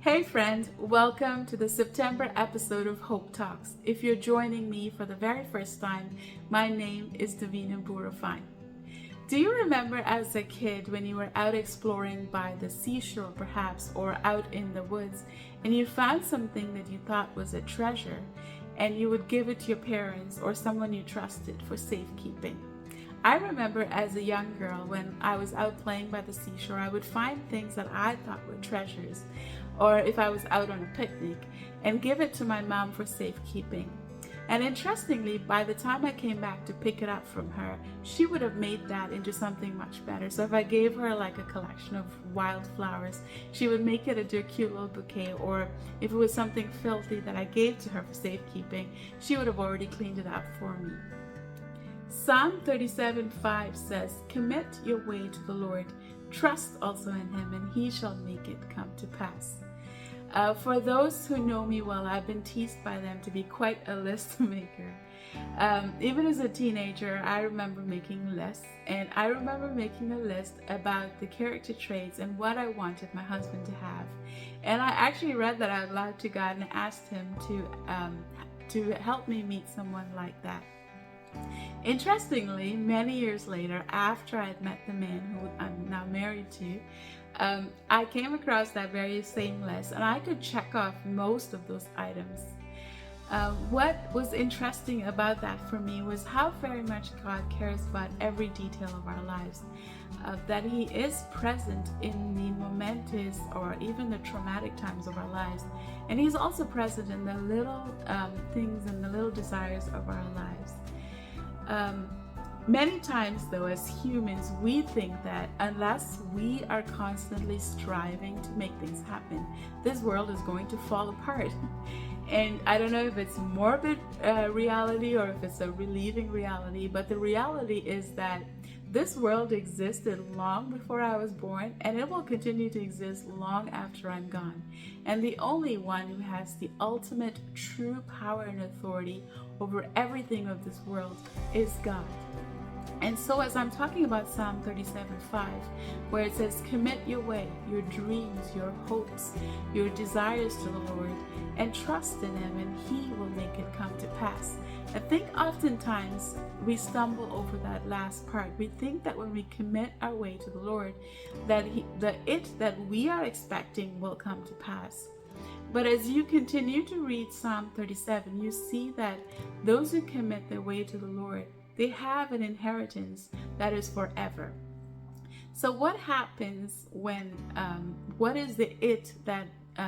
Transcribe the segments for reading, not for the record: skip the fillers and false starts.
Hey friend, welcome to the September episode of Hope Talks. If you're joining me for the very first time, my name is Davina Burafine. Do you remember as a kid when you were out exploring by the seashore perhaps, or out in the woods, and you found something that you thought was a treasure, and you would give it to your parents or someone you trusted for safekeeping? I remember as a young girl when I was out playing by the seashore, I would find things that I thought were treasures, or if I was out on a picnic, and give it to my mom for safekeeping. And interestingly, by the time I came back to pick it up from her, she would have made that into something much better. So if I gave her like a collection of wildflowers, she would make it into a cute little bouquet. Or if it was something filthy that I gave to her for safekeeping, she would have already cleaned it up for me. Psalm 37:5 says, "Commit your way to the Lord, trust also in Him, and He shall make it come to pass." For those who know me well, I've been teased by them to be quite a list maker. Even as a teenager, I remember making lists, and I remember making a list about the character traits and what I wanted my husband to have. And I actually read that out loud to God and asked Him to help me meet someone like that. Interestingly, many years later, after I had met the man who I'm now married to, I came across that very same list, and I could check off most of those items. What was interesting about that for me was how very much God cares about every detail of our lives, that He is present in the momentous or even the traumatic times of our lives, and He's also present in the little things and the little desires of our lives. Many times though, as humans, we think that unless we are constantly striving to make things happen, this world is going to fall apart. And I don't know if it's morbid reality or if it's a relieving reality, but the reality is that this world existed long before I was born, and it will continue to exist long after I'm gone. And the only one who has the ultimate true power and authority over everything of this world is God. And so as I'm talking about Psalm 37:5, where it says, "Commit your way, your dreams, your hopes, your desires to the Lord, and trust in Him, and He will make it come to pass." I think oftentimes we stumble over that last part. We think that when we commit our way to the Lord, that that we are expecting will come to pass. But as you continue to read Psalm 37, you see that those who commit their way to the Lord, they have an inheritance that is forever. So what happens when, what is the it that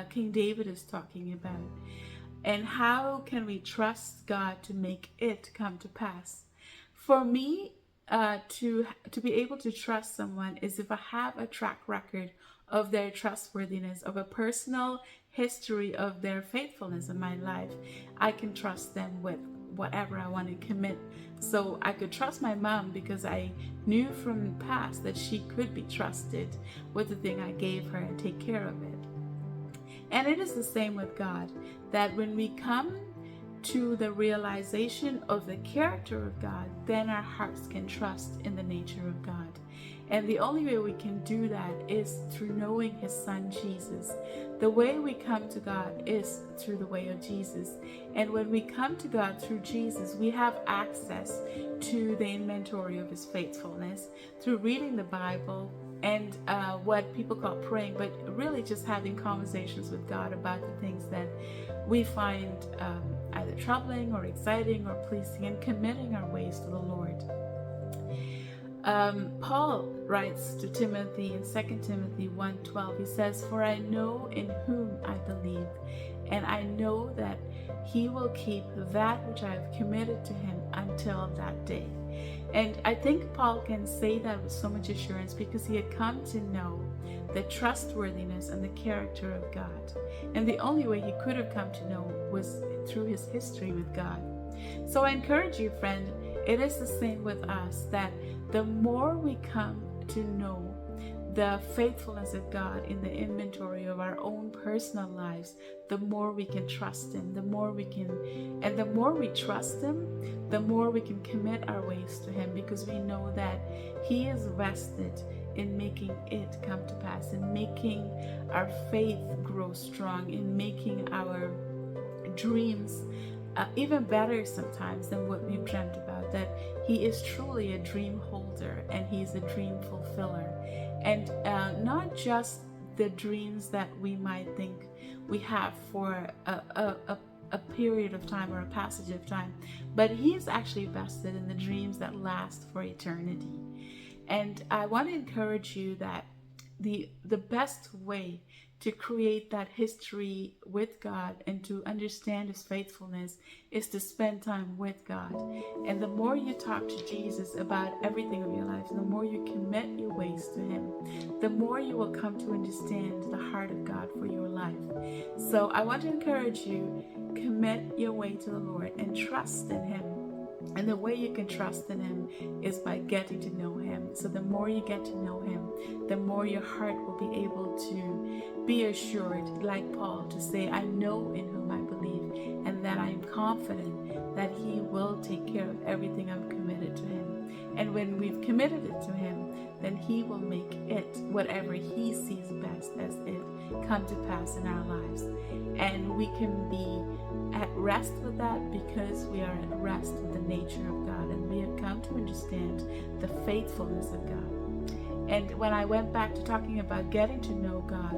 King David is talking about? And how can we trust God to make it come to pass? For me, to be able to trust someone is if I have a track record of their trustworthiness, of a personal history of their faithfulness in my life. I can trust them with whatever I want to commit. So I could trust my mom because I knew from the past that she could be trusted with the thing I gave her and take care of it. And it is the same with God, that when we come to the realization of the character of God, then our hearts can trust in the nature of God. And the only way we can do that is through knowing His Son Jesus. The way we come to God is through the way of Jesus. And when we come to God through Jesus, we have access to the inventory of His faithfulness through reading the Bible and what people call praying, but really just having conversations with God about the things that we find either troubling or exciting or pleasing, and committing our ways to the Lord. Paul writes to Timothy in 2 Timothy 1:12, he says, "For I know in whom I believe, and I know that He will keep that which I have committed to Him until that day." And I think Paul can say that with so much assurance because he had come to know the trustworthiness and the character of God. And the only way he could have come to know was through his history with God. So I encourage you, friend, it is the same with us, that the more we come to know the faithfulness of God in the inventory of our own personal lives, the more we can trust Him, the more we trust Him, the more we can commit our ways to Him, because we know that He is vested in making it come to pass, in making our faith grow strong, in making our dreams even better sometimes than what we've dreamt about, that he is truly a dream holder and he's a dream fulfiller. And not just the dreams that we might think we have for a period of time or a passage of time, but he's actually vested in the dreams that last for eternity. And I want to encourage you that the best way to create that history with God and to understand his faithfulness is to spend time with God. And the more you talk to Jesus about everything of your life, the more you commit your ways to him, the more you will come to understand the heart of God for your life. So I want to encourage you, commit your way to the Lord and trust in him. And the way you can trust in him is by getting to know him. So the more you get to know him, the more your heart will be able to be assured, like Paul, to say, I know in whom I believe, and that I am confident that he will take care of everything I'm committed to him. And when we've committed it to him, then he will make it, whatever he sees best, as it come to pass in our lives. And we can be at rest with that because we are at rest with the nature of God, and we have come to understand the faithfulness of God. And when I went back to talking about getting to know God,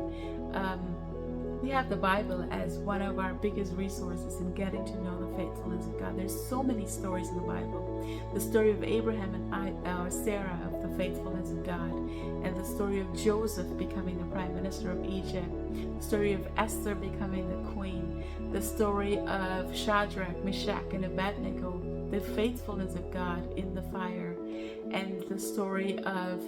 we have the Bible as one of our biggest resources in getting to know the faithfulness of God. There's so many stories in the Bible. The story of Abraham and Sarah, of the faithfulness of God, and the story of Joseph becoming the prime minister of Egypt, the story of Esther becoming the queen, the story of Shadrach, Meshach, and Abednego, the faithfulness of God in the fire, and the story of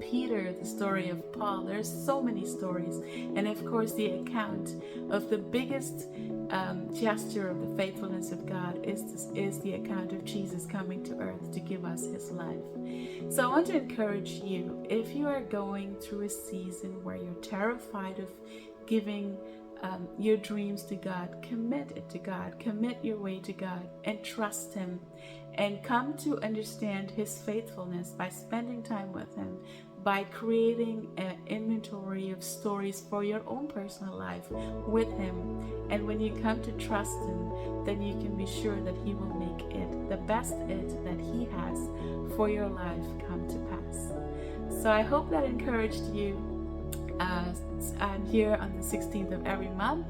Peter, the story of Paul. There's so many stories. And of course, the account of the biggest gesture of the faithfulness of God is the account of Jesus coming to earth to give us his life. So I want to encourage you, if you are going through a season where you're terrified of giving your dreams to God, commit it to God, commit your way to God, and trust him, and come to understand his faithfulness by spending time with him, by creating an inventory of stories for your own personal life with him. And when you come to trust him, then you can be sure that he will make it, the best it that he has for your life, come to pass. So I hope that encouraged you. I'm here on the 16th of every month,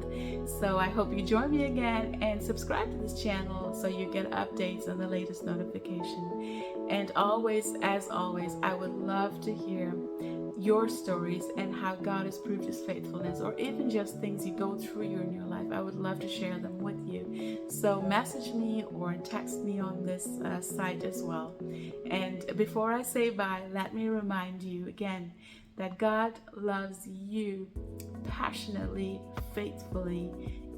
so I hope you join me again and subscribe to this channel so you get updates on the latest notification. And always, as always, I would love to hear your stories and how God has proved his faithfulness, or even just things you go through in your life. I would love to share them with you. So message me or text me on this site as well. And before I say bye, let me remind you again that God loves you passionately, faithfully,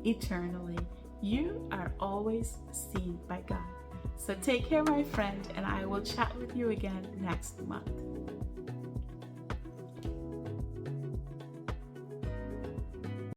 eternally. You are always seen by God. So take care, my friend, and I will chat with you again next month.